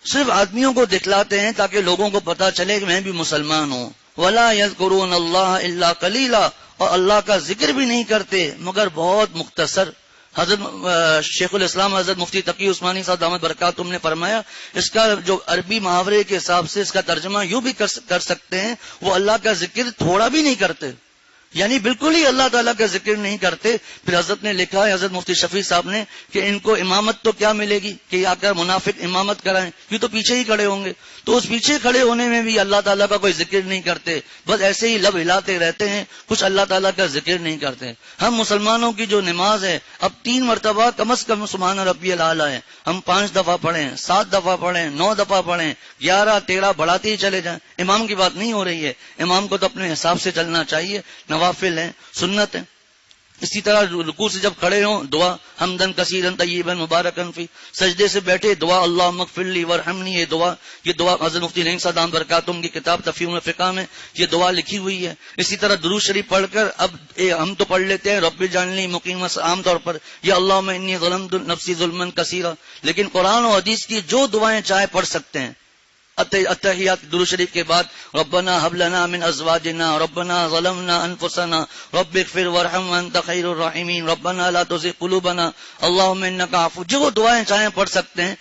صرف آدمیوں کو دکھلاتے ہیں تاکہ لوگوں کو پتا چلے کہ میں بھی مسلمان ہوں۔ ولا یذکرون اللہ الا قلیلا، اور اللہ کا ذکر بھی نہیں کرتے مگر بہت مختصر۔ حضرت شیخ الاسلام حضرت مفتی تقی عثمانی صاحب دامت برکاتہم نے فرمایا اس کا جو عربی محاورے کے حساب سے اس کا ترجمہ یوں بھی کر سکتے ہیں، وہ اللہ کا ذکر تھوڑا بھی نہیں کرتے، یعنی بالکل ہی اللہ تعالیٰ کا ذکر نہیں کرتے۔ پھر حضرت نے لکھا ہے، حضرت مفتی شفیع صاحب نے، کہ ان کو امامت تو کیا ملے گی کہ آ کر منافق امامت کرائیں، یہ تو پیچھے ہی کھڑے ہوں گے، تو اس پیچھے کھڑے ہونے میں بھی اللہ تعالیٰ کا کوئی ذکر نہیں کرتے، بس ایسے ہی لب ہلاتے رہتے ہیں، کچھ اللہ تعالیٰ کا ذکر نہیں کرتے۔ ہم مسلمانوں کی جو نماز ہے اب 3 مرتبہ کم از کم سبحان ربی الاعلیٰ ہے، ہم 5 دفعہ پڑھیں، 7 دفعہ پڑھیں، 9 دفعہ پڑھیں، 11 13 بڑھاتے ہی چلے جائیں۔ امام کی بات نہیں ہو رہی ہے، امام کو تو اپنے حساب سے چلنا چاہیے، نوافل ہیں، سنت ہے۔ اسی طرح رکوع سے جب کھڑے ہوں دعا حمدن کثیرن طیبا مبارکن فی، سجدے سے بیٹھے دعا اللہم اغفر لی وارحمنی، یہ دعا حضرت مفتی نعیم صاحب دامت برکاتہم کی کتاب تفہیم الفقہ میں یہ دعا لکھی ہوئی ہے۔ اسی طرح درود شریف پڑھ کر اب ہم تو پڑھ لیتے ہیں رب اجعلنی مقیم عام طور پر یا اللہم انی ظلمت نفسی ظلما کثیرا، لیکن قرآن و حدیث کی جو دعائیں چاہے پڑھ سکتے ہیں۔ اتحیات درود شریف کے بعد ربنا هب لنا من ازواجنا ربنا ظلمنا انفسنا رب اغفر وارحم وانت خیر الراحمین ربنا لا تزغ قلوبنا اللهم انك عفو، جو دعائیں چاہیں پڑھ سکتے ہیں۔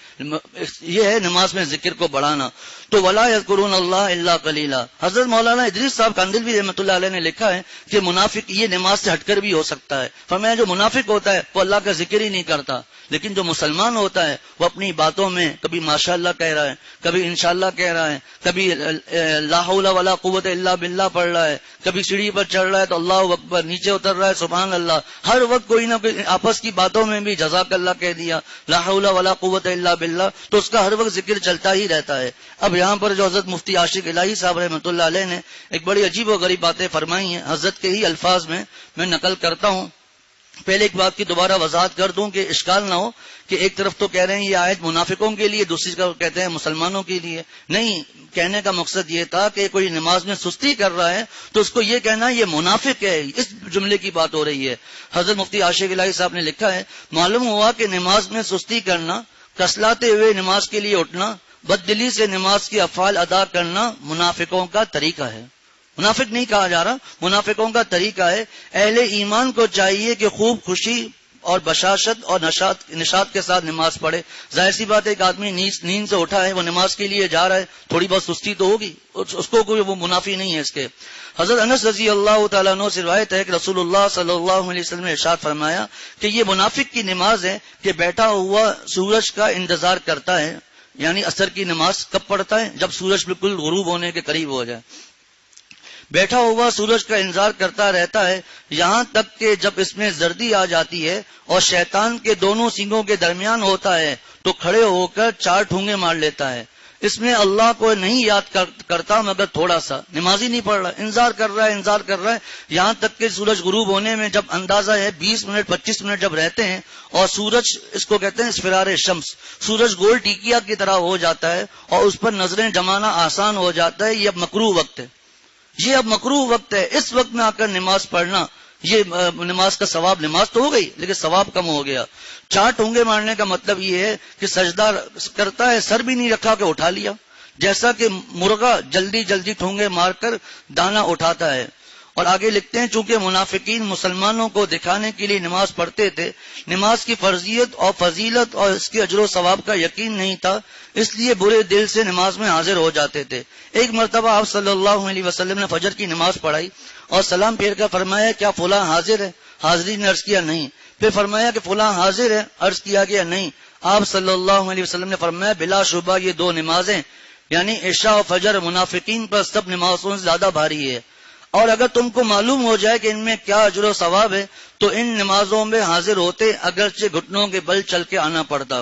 یہ ہے نماز میں ذکر کو بڑھانا۔ تو ولا یذکرون اللہ الا قلیلا، حضرت مولانا ادریس صاحب کاندلوی رحمۃ اللہ علیہ نے لکھا ہے کہ منافق یہ نماز سے ہٹ کر بھی ہو سکتا ہے۔ فرمایا جو منافق ہوتا ہے وہ اللہ کا ذکر ہی نہیں کرتا، لیکن جو مسلمان ہوتا ہے وہ اپنی باتوں میں کبھی ماشاءاللہ کہہ رہا ہے، کبھی انشاءاللہ کہہ رہا ہے، کبھی لا حول ولا قوت الا باللہ پڑھ رہا ہے، کبھی سیڑھی پر چڑھ رہا ہے تو اللہ اکبر، نیچے اتر رہا ہے سبحان اللہ، ہر وقت کوئی نہ کوئی آپس کی باتوں میں بھی جزاک اللہ کہہ دیا، لا حول ولا قوت الا باللہ، تو اس کا ہر وقت ذکر چلتا ہی رہتا ہے۔ اب یہاں پر جو حضرت مفتی عاشق الہی صاحب رحمۃ اللہ علیہ نے ایک بڑی عجیب و غریب باتیں فرمائی ہیں، حضرت کے ہی الفاظ میں نقل کرتا ہوں۔ پہلے ایک بات کی دوبارہ وضاحت کر دوں کہ اشکال نہ ہو کہ ایک طرف تو کہہ رہے ہیں یہ آیت منافقوں کے لیے، دوسری طرف کہتے ہیں مسلمانوں کے لیے۔ نہیں، کہنے کا مقصد یہ تھا کہ کوئی نماز میں سستی کر رہا ہے تو اس کو یہ کہنا یہ منافق ہے، اس جملے کی بات ہو رہی ہے۔ حضرت مفتی عاشق الہی صاحب نے لکھا ہے معلوم ہوا کہ نماز میں سستی کرنا، کسلاتے ہوئے نماز کے لیے اٹھنا، بددلی سے نماز کے افعال ادا کرنا منافقوں کا طریقہ ہے۔ منافق نہیں کہا جا رہا، منافقوں کا طریقہ ہے۔ اہل ایمان کو چاہیے کہ خوب خوشی اور بشاشت اور نشاط کے ساتھ نماز پڑھے۔ ظاہر سی بات ہے ایک آدمی نیند سے اٹھا ہے، وہ نماز کے لیے جا رہا ہے، تھوڑی بہت سستی تو ہوگی، اس کو کوئی وہ منافی نہیں ہے اس کے۔ حضرت انس رضی اللہ تعالیٰ عنہ سے روایت ہے کہ رسول اللہ صلی اللہ علیہ وسلم نے ارشاد فرمایا کہ یہ منافق کی نماز ہے کہ بیٹھا ہوا سورج کا انتظار کرتا ہے یعنی عصر کی نماز کب پڑھتا ہے؟ جب سورج بالکل غروب ہونے کے قریب ہو جائے. بیٹھا ہوا سورج کا انتظار کرتا رہتا ہے یہاں تک کہ جب اس میں زردی آ جاتی ہے اور شیطان کے دونوں سینگوں کے درمیان ہوتا ہے تو کھڑے ہو کر 4 ٹھونگے مار لیتا ہے. اس میں اللہ کو نہیں یاد کرتا مگر تھوڑا سا. نماز ہی نہیں پڑھ رہا, انتظار کر رہا ہے یہاں تک کہ سورج غروب ہونے میں جب اندازہ ہے 20 منٹ 25 منٹ جب رہتے ہیں اور سورج, اس کو کہتے ہیں اسفرار شمس, سورج گول ٹیکیا کی طرح ہو جاتا ہے اور اس پر نظریں جمانا آسان ہو جاتا ہے. یہ اب مکروہ وقت ہے, یہ اب مکروہ وقت ہے. اس وقت میں آ کر نماز پڑھنا, یہ نماز کا ثواب, نماز تو ہو گئی لیکن ثواب کم ہو گیا. 4 ٹھونگے مارنے کا مطلب یہ ہے کہ سجدہ کرتا ہے, سر بھی نہیں رکھا کہ اٹھا لیا, جیسا کہ مرغا جلدی جلدی ٹھونگے مار کر دانا اٹھاتا ہے. اور آگے لکھتے ہیں چونکہ منافقین مسلمانوں کو دکھانے کے لیے نماز پڑھتے تھے, نماز کی فرضیت اور فضیلت اور اس کے اجر و ثواب کا یقین نہیں تھا, اس لیے برے دل سے نماز میں حاضر ہو جاتے تھے. ایک مرتبہ آپ صلی اللہ علیہ وسلم نے فجر کی نماز پڑھائی اور سلام پھیر کر فرمایا کیا فلاں حاضر ہے؟ حاضرین نے عرض کیا نہیں. پھر فرمایا کہ فلاں حاضر ہے؟ عرض کیا گیا نہیں. آپ صلی اللہ علیہ وسلم نے فرمایا بلا شبہ یہ 2 نمازیں یعنی عشاء و فجر منافقین پر سب نمازوں سے زیادہ بھاری ہے, اور اگر تم کو معلوم ہو جائے کہ ان میں کیا اجر و ثواب ہے تو ان نمازوں میں حاضر ہوتے اگرچہ گھٹنوں کے بل چل کے آنا پڑتا.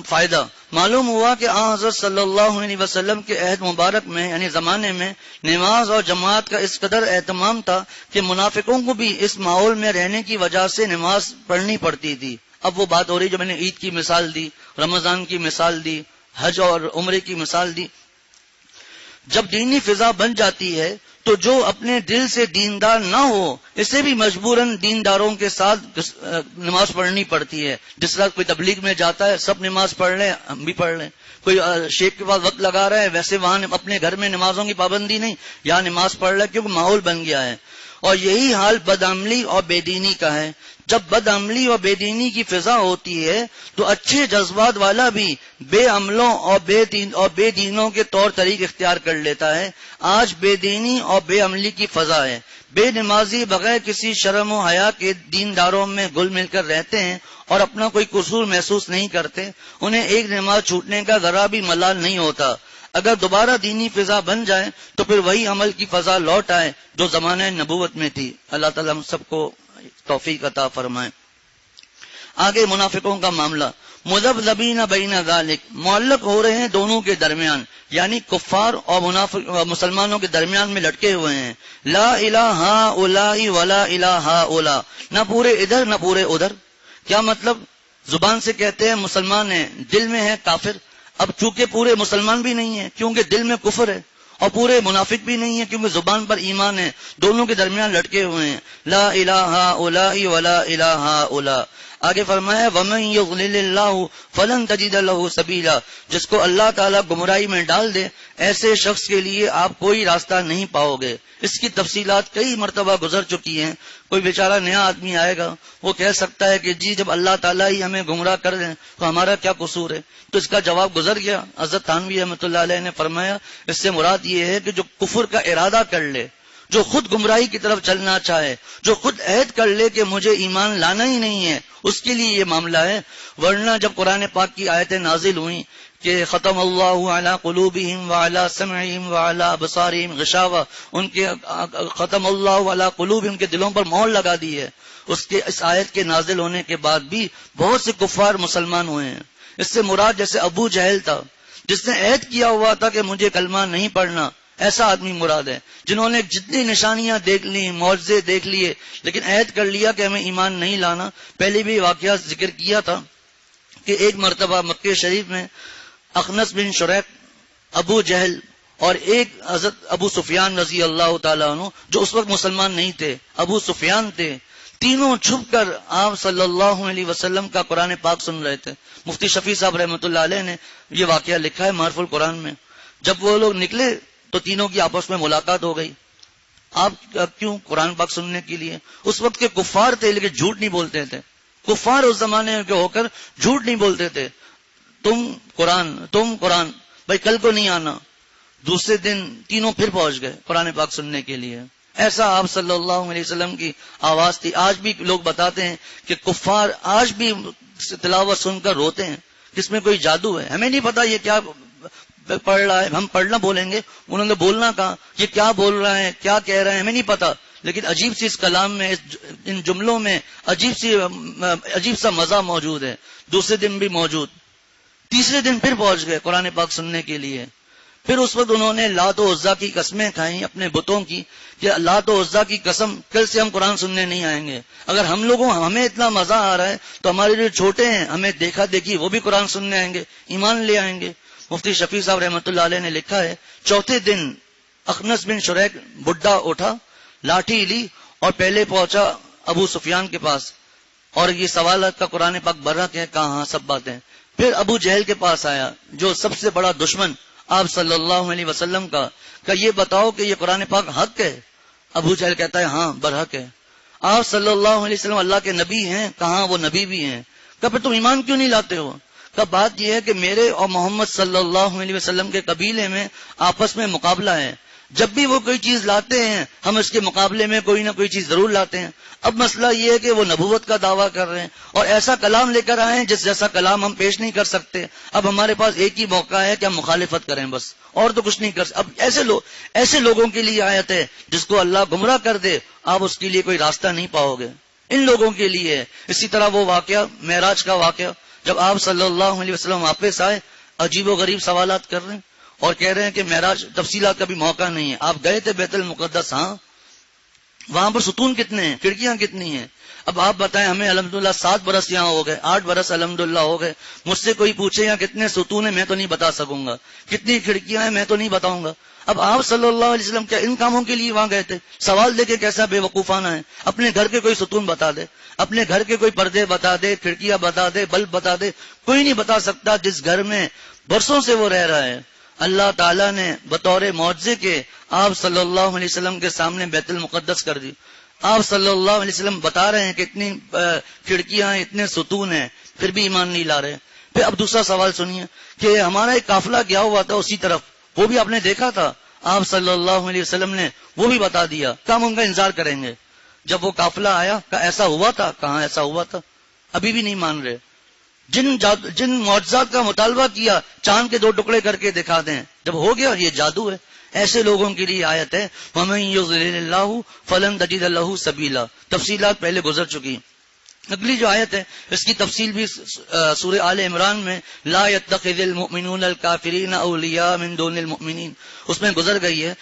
فائدہ معلوم ہوا کہ حضرت صلی اللہ علیہ وسلم کے عہد مبارک میں یعنی زمانے میں نماز اور جماعت کا اس قدر اہتمام تھا کہ منافقوں کو بھی اس ماحول میں رہنے کی وجہ سے نماز پڑھنی پڑتی تھی. اب وہ بات ہو رہی جو میں نے عید کی مثال دی, رمضان کی مثال دی, حج اور عمرے کی مثال دی. جب دینی فضا بن جاتی ہے تو جو اپنے دل سے دیندار نہ ہو اسے بھی مجبوراً دینداروں کے ساتھ نماز پڑھنی پڑتی ہے. جس طرح کوئی تبلیغ میں جاتا ہے سب نماز پڑھ لیں, ہم بھی پڑھ لیں. کوئی شیخ کے پاس وقت لگا رہا ہے, ویسے وہاں اپنے گھر میں نمازوں کی پابندی نہیں, یہاں نماز پڑھ رہا ہے کیونکہ ماحول بن گیا ہے. اور یہی حال بدعملی اور بے دینی کا ہے. جب بدعملی اور بے دینی کی فضا ہوتی ہے تو اچھے جذبات والا بھی بے عملوں اور بے دینوں کے طور طریق اختیار کر لیتا ہے. آج بے دینی اور بے عملی کی فضا ہے. بے نمازی بغیر کسی شرم و حیا کے دینداروں میں گل مل کر رہتے ہیں اور اپنا کوئی قصور محسوس نہیں کرتے. انہیں ایک نماز چھوٹنے کا ذرا بھی ملال نہیں ہوتا. اگر دوبارہ دینی فضا بن جائے تو پھر وہی عمل کی فضا لوٹ آئے جو زمانہ نبوت میں تھی. اللہ تعالیٰ ہم سب کو توفیق عطا فرمائے. آگے منافقوں کا معاملہ. مذبذبین بین ذالک, معلق ہو رہے ہیں دونوں کے درمیان, یعنی کفار اور مسلمانوں کے درمیان میں لٹکے ہوئے ہیں. لا الہ ہؤلاء ولا الہ ہؤلاء, نہ پورے ادھر نہ پورے ادھر. کیا مطلب؟ زبان سے کہتے ہیں مسلمان ہیں, دل میں ہے کافر. اب چونکہ پورے مسلمان بھی نہیں ہیں کیونکہ دل میں کفر ہے, اور پورے منافق بھی نہیں ہیں کیونکہ زبان پر ایمان ہے, دونوں کے درمیان لٹکے ہوئے ہیں. لا الہ ہؤلاء ولا الہ ہؤلاء. آگے فرمایا ومن یضلل اللہ فلن تجد له سبیلا, جس کو اللہ تعالیٰ گمراہی میں ڈال دے ایسے شخص کے لیے آپ کوئی راستہ نہیں پاؤ گے. اس کی تفصیلات کئی مرتبہ گزر چکی ہیں. کوئی بیچارہ نیا آدمی آئے گا, وہ کہہ سکتا ہے کہ جی جب اللہ تعالیٰ ہی ہمیں گمراہ کر دیں تو ہمارا کیا قصور ہے. تو اس کا جواب گزر گیا. حضرت تھانوی رحمۃ اللہ علیہ نے فرمایا اس سے مراد یہ ہے کہ جو کفر کا ارادہ کر لے, جو خود گمراہی کی طرف چلنا چاہے, جو خود عہد کر لے کہ مجھے ایمان لانا ہی نہیں ہے, اس کے لیے یہ معاملہ ہے. ورنہ جب قرآن پاک کی آیتیں نازل ہوئیں کہ ختم اللہ علی قلوبہم وعلی سمعہم وعلی ابصارہم غشاوہ, ان کے ختم اللہ علی قلوبہم کے دلوں پر مہر لگا دی ہے, اس آیت کے نازل ہونے کے بعد بھی بہت سے کفار مسلمان ہوئے ہیں. اس سے مراد جیسے ابو جہل تھا جس نے عہد کیا ہوا تھا کہ مجھے کلمہ نہیں پڑھنا, ایسا آدمی مراد ہے. جنہوں نے جتنی نشانیاں دیکھ لی, معجزے دیکھ لیے, لیکن عہد کر لیا کہ ہمیں ایمان نہیں لانا. پہلے بھی واقعہ ذکر کیا تھا کہ ایک مرتبہ مکہ شریف میں اخنس بن شریق, ابو جہل اور ایک حضرت ابو سفیان رضی اللہ تعالیٰ عنہ جو اس وقت مسلمان نہیں تھے, ابو سفیان تھے, تینوں چھپ کر آپ صلی اللہ علیہ وسلم کا قرآن پاک سن رہے تھے. مفتی شفیع صاحب رحمۃ اللہ علیہ نے یہ واقعہ لکھا ہے معرف القرآن میں. جب وہ لوگ نکلے تو تینوں کی آپس میں ملاقات ہو گئی. آپ کیوں؟ قرآن پاک سننے کے لیے. اس وقت کے کفار تھے لیکن جھوٹ نہیں بولتے تھے. کفار اس زمانے کے ہو کر جھوٹ نہیں بولتے تھے. تم قرآن بھائی کل کو نہیں آنا. دوسرے دن تینوں پھر پہنچ گئے قرآن پاک سننے کے لیے. ایسا آپ صلی اللہ علیہ وسلم کی آواز تھی. آج بھی لوگ بتاتے ہیں کہ کفار آج بھی تلاوت سن کر روتے ہیں کہ اس میں کوئی جادو ہے. ہمیں نہیں پتا یہ کیا پڑھ رہا ہے, ہم پڑھنا بولیں گے, انہوں نے بولنا کہا, یہ کیا بول رہا ہے, کیا کہہ رہے ہیں, ہمیں نہیں پتا. لیکن عجیب سی اس کلام میں, ان جملوں میں عجیب سا مزہ موجود ہے. دوسرے دن بھی موجود, تیسرے دن پھر پہنچ گئے قرآن پاک سننے کے لیے. پھر اس وقت انہوں نے لات و عزا کی قسمیں کھائیں اپنے بتوں کی کہ لات و عزا کی قسم, کل سے ہم قرآن سننے نہیں آئیں گے. اگر ہمیں اتنا مزہ آ رہا ہے تو ہمارے جو چھوٹے ہیں, ہمیں دیکھا دیکھی وہ بھی قرآن سننے آئیں گے, ایمان لے آئیں گے. مفتی شفیع صاحب رحمۃ اللہ علیہ نے لکھا ہے, چوتھے دن اخنس بن شریک بڈھا اٹھا, لاٹھی لی اور پہلے پہنچا ابو سفیان کے پاس, اور یہ سوالات کا قرآن پاک برحق ہے, کہاں سب باتیں. پھر ابو جہل کے پاس آیا, جو سب سے بڑا دشمن آپ صلی اللہ علیہ وسلم کا, کہ یہ بتاؤ کہ یہ قرآن پاک حق ہے. ابو جہل کہتا ہے ہاں برحق ہے. آپ صلی اللہ علیہ وسلم اللہ کے نبی ہیں, کہاں وہ نبی بھی ہیں. کہ پھر تم ایمان کیوں نہیں لاتے ہو؟ کہ بات یہ ہے کہ میرے اور محمد صلی اللہ علیہ وسلم کے قبیلے میں آپس میں مقابلہ ہے. جب بھی وہ کوئی چیز لاتے ہیں ہم اس کے مقابلے میں کوئی نہ کوئی چیز ضرور لاتے ہیں. اب مسئلہ یہ ہے کہ وہ نبوت کا دعویٰ کر رہے ہیں اور ایسا کلام لے کر آئے ہیں جس جیسا کلام ہم پیش نہیں کر سکتے. اب ہمارے پاس ایک ہی موقع ہے کہ ہم مخالفت کریں بس, اور تو کچھ نہیں کر سکتے. اب ایسے لوگوں کے لیے آیت ہے جس کو اللہ گمراہ کر دے, آپ اس کے لیے کوئی راستہ نہیں پاؤ گے. ان لوگوں کے لیے ہے. اسی طرح وہ واقعہ معراج کا واقعہ, جب آپ صلی اللہ علیہ وسلم واپس آئے, عجیب و غریب سوالات کر رہے ہیں اور کہہ رہے ہیں کہ معراج تفصیلات کا بھی موقع نہیں ہے. آپ گئے تھے بیت المقدس, ہاں, وہاں پر ستون کتنے ہیں, کھڑکیاں کتنی ہیں. اب آپ بتائیں, ہمیں الحمدللہ 7 برس یہاں ہو گئے, 8 برس الحمدللہ ہو گئے. مجھ سے کوئی پوچھے یہاں کتنے ستون ہیں, میں تو نہیں بتا سکوں گا. کتنی کھڑکیاں ہیں, میں تو نہیں بتاؤں گا. اب آپ صلی اللہ علیہ وسلم کیا ان کاموں کے لیے وہاں گئے تھے؟ سوال دے کے کیسا بے وقوفانہ ہے. اپنے گھر کے کوئی ستون بتا دے, اپنے گھر کے کوئی پردے بتا دے, کھڑکیاں بتا دے, بلب بتا دے. کوئی نہیں بتا سکتا جس گھر میں برسوں سے وہ رہ رہا ہے. اللہ تعالیٰ نے بطور معجزے کے آپ صلی اللہ علیہ وسلم کے سامنے بیت المقدس کر دی. آپ صلی اللہ علیہ وسلم بتا رہے ہیں کہ اتنی کھڑکیاں ہیں, اتنے ستون ہیں, پھر بھی ایمان نہیں لا رہے. پھر اب دوسرا سوال سنیے کہ ہمارا ایک قافلہ گیا ہوا تھا اسی طرف, وہ بھی آپ نے دیکھا تھا, آپ صلی اللہ علیہ وسلم نے وہ بھی بتا دیا کہ ہم ان کا انتظار کریں گے. جب وہ قافلہ آیا کہ ایسا ہوا تھا, کہاں ایسا ہوا تھا, ابھی بھی نہیں مان رہے. جن معجزات کا مطالبہ کیا, چاند کے 2 ٹکڑے کر کے دکھا دیں, جب ہو گیا یہ جادو ہے. ایسے لوگوں کے لیے آیت ہے, وَمَن يُضْلِلِ اللَّهُ فَلَن تَجِدَ لَهُ سَبِيلًا. تفصیلات پہلے گزر چکی. اگلی جو آیت ہے اس کی تفصیل بھی سورہ آل عمران میں لا يتخذ المؤمنون الكافرین اولیاء من دون المؤمنین, اس میں گزر گئی ہے.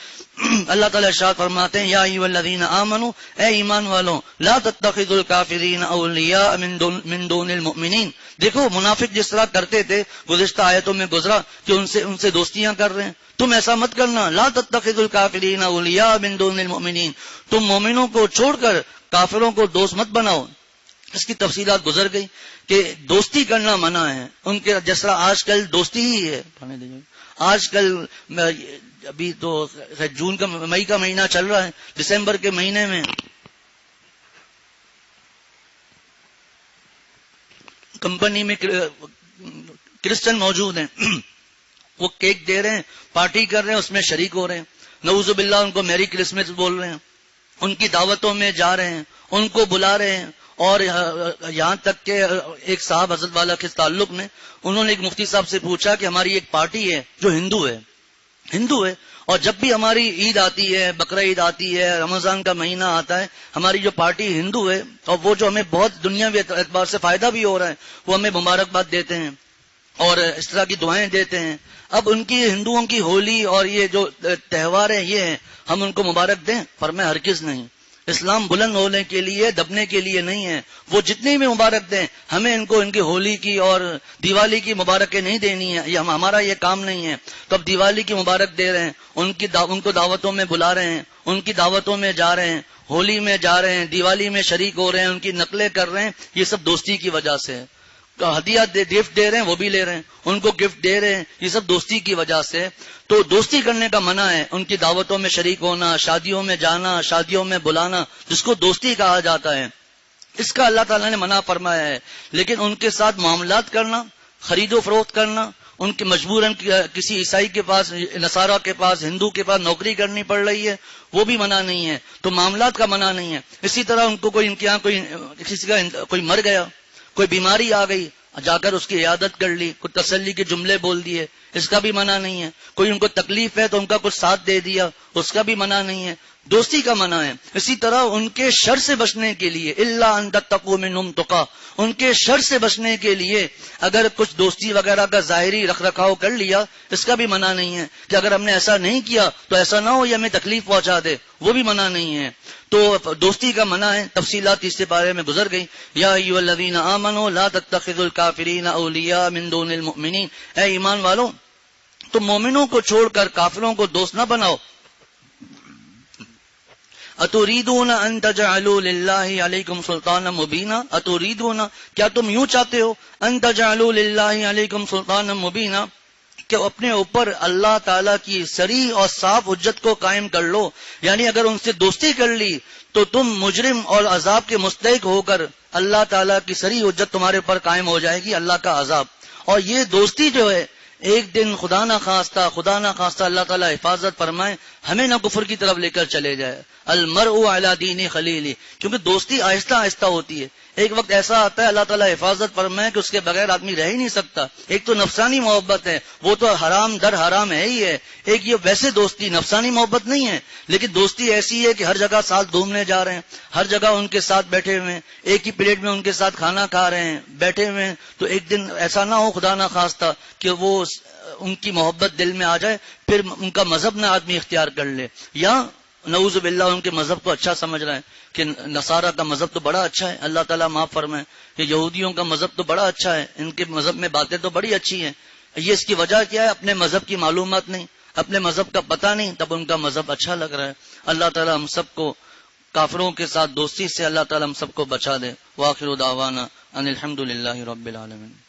اللہ تعالیٰ ارشاد فرماتے ہیں, یا ایھا الذین آمنوا, اے ایمان والوں, لا تتخذوا الکافرین اولیاء من دون المؤمنین. دیکھو منافق جس طرح کرتے تھے, گزشتہ آیتوں میں گزرا کہ ان سے دوستیاں کر رہے ہیں. تم ایسا مت کرنا, لا تتخذوا الکافرین اولیاء من دون المؤمنین, تم مومنوں کو چھوڑ کر کافروں کو دوست مت بناؤ. اس کی تفصیلات گزر گئی کہ دوستی کرنا منع ہے ان کے, جس طرح آج کل دوستی ہی ہے. آج کل ابھی تو جون کا مئی کا مہینہ چل رہا ہے, دسمبر کے مہینے میں کمپنی میں کرسچن موجود ہیں, وہ کیک دے رہے ہیں, پارٹی کر رہے ہیں, اس میں شریک ہو رہے ہیں. نعوذ باللہ ان کو میری کرسمس بول رہے ہیں, ان کی دعوتوں میں جا رہے ہیں, ان کو بلا رہے ہیں. اور یہاں تک کہ ایک صاحب حضرت والا کے تعلق میں انہوں نے ایک مفتی صاحب سے پوچھا کہ ہماری ایک پارٹی ہے جو ہندو ہے, اور جب بھی ہماری عید آتی ہے, بقرہ عید آتی ہے, رمضان کا مہینہ آتا ہے, ہماری جو پارٹی ہندو ہے, اور وہ جو ہمیں بہت دنیاوی اعتبار سے فائدہ بھی ہو رہا ہے, وہ ہمیں مبارکباد دیتے ہیں اور اس طرح کی دعائیں دیتے ہیں. اب ان کی ہندوؤں کی ہولی اور یہ جو تہوار ہیں یہ ہیں, ہم ان کو مبارک دیں؟ فرمایا ہرگز نہیں. اسلام بلند ہونے کے لیے, دبنے کے لیے نہیں ہے. وہ جتنی بھی مبارک دیں, ہمیں ان کو ان کی ہولی کی اور دیوالی کی مبارکیں نہیں دینی ہے, یہ ہمارا یہ کام نہیں ہے. تو اب دیوالی کی مبارک دے رہے ہیں, ان کو دعوتوں میں بلا رہے ہیں, ان کی دعوتوں میں جا رہے ہیں, ہولی میں جا رہے ہیں, دیوالی میں شریک ہو رہے ہیں, ان کی نقلیں کر رہے ہیں. یہ سب دوستی کی وجہ سے ہے. ہدیہ گفٹ دے رہے ہیں, وہ بھی لے رہے ہیں, ان کو گفٹ دے رہے ہیں, یہ سب دوستی کی وجہ سے. تو دوستی کرنے کا منع ہے, ان کی دعوتوں میں شریک ہونا, شادیوں میں جانا, شادیوں میں بلانا, جس کو دوستی کہا جاتا ہے, اس کا اللہ تعالیٰ نے منع فرمایا ہے. لیکن ان کے ساتھ معاملات کرنا, خرید و فروخت کرنا, ان کے مجبوراً کسی عیسائی کے پاس, نصارہ کے پاس, ہندو کے پاس نوکری کرنی پڑ رہی ہے, وہ بھی منع نہیں ہے. تو معاملات کا منع نہیں ہے. اسی طرح ان کو کوئی ان کے یہاں کسی کا کوئی مر گیا, کوئی بیماری آ گئی, جا کر اس کی عیادت کر لی، کوئی تسلی کے جملے بول دیے، اس کا بھی منع نہیں ہے. کوئی ان کو تکلیف ہے تو ان کا کچھ ساتھ دے دیا، اس کا بھی منع نہیں ہے. دوستی کا منع ہے. اسی طرح ان کے شر سے بچنے کے لیے الا ان تتقوا منهم تقا، ان کے شر سے بچنے کے لیے اگر کچھ دوستی وغیرہ کا ظاہری رکھ رکھاؤ کر لیا، اس کا بھی منع نہیں ہے کہ اگر ہم نے ایسا نہیں کیا تو ایسا نہ ہو یہ ہمیں تکلیف پہنچا دے، وہ بھی منع نہیں ہے. تو دوستی کا منع ہے. تفصیلات اس سے بارے میں گزر گئی. یا ایھا الذین آمنوا لا تتخذوا الکافرین اولیاء من دون المؤمنین، اے ایمان والو تم مومنوں کو چھوڑ کر کافروں کو دوست نہ بناؤ. اتریدون ان تجعلوا للہ علیکم سلطانا مبینا، اتریدون کیا تم یوں چاہتے ہو، ان تجعلوا للہ علیکم سلطانا مبینا کہ اپنے اوپر اللہ تعالیٰ کی صریح اور صاف حجت کو قائم کر لو. یعنی اگر ان سے دوستی کر لی تو تم مجرم اور عذاب کے مستحق ہو کر اللہ تعالیٰ کی صریح حجت تمہارے اوپر قائم ہو جائے گی، اللہ کا عذاب. اور یہ دوستی جو ہے ایک دن خدا نہ خواستہ اللہ تعالیٰ حفاظت فرمائے ہمیں نہ کفر کی طرف لے کر چلے جائے. المرء علی دین خلیلی، کیونکہ دوستی آہستہ آہستہ ہوتی ہے. ایک وقت ایسا آتا ہے اللہ تعالیٰ حفاظت فرمائے کہ اس کے بغیر آدمی رہ ہی نہیں سکتا. ایک تو نفسانی محبت ہے، وہ تو حرام در حرام ہے ہی ہے. ایک یہ ویسے دوستی نفسانی محبت نہیں ہے، لیکن دوستی ایسی ہے کہ ہر جگہ ساتھ گھومنے جا رہے ہیں، ہر جگہ ان کے ساتھ بیٹھے ہوئے ہیں، ایک ہی پلیٹ میں ان کے ساتھ کھانا کھا رہے ہیں، بیٹھے ہوئے ہیں. تو ایک دن ایسا نہ ہو خدا نہ خواستہ کہ وہ ان کی محبت دل میں آ جائے، پھر ان کا مذہب نہ آدمی اختیار کر لے، یا نعوذ باللہ ان کے مذہب کو اچھا سمجھ رہے ہیں کہ نصارہ کا مذہب تو بڑا اچھا ہے، اللہ تعالیٰ معاف فرمائے، کہ یہودیوں کا مذہب تو بڑا اچھا ہے، ان کے مذہب میں باتیں تو بڑی اچھی ہیں. یہ اس کی وجہ کیا ہے؟ اپنے مذہب کی معلومات نہیں، اپنے مذہب کا پتہ نہیں، تب ان کا مذہب اچھا لگ رہا ہے. اللہ تعالیٰ ہم سب کو کافروں کے ساتھ دوستی سے اللہ تعالیٰ ہم سب کو بچا دے. وآخر دعوانا ان الحمد للہ رب العالمین.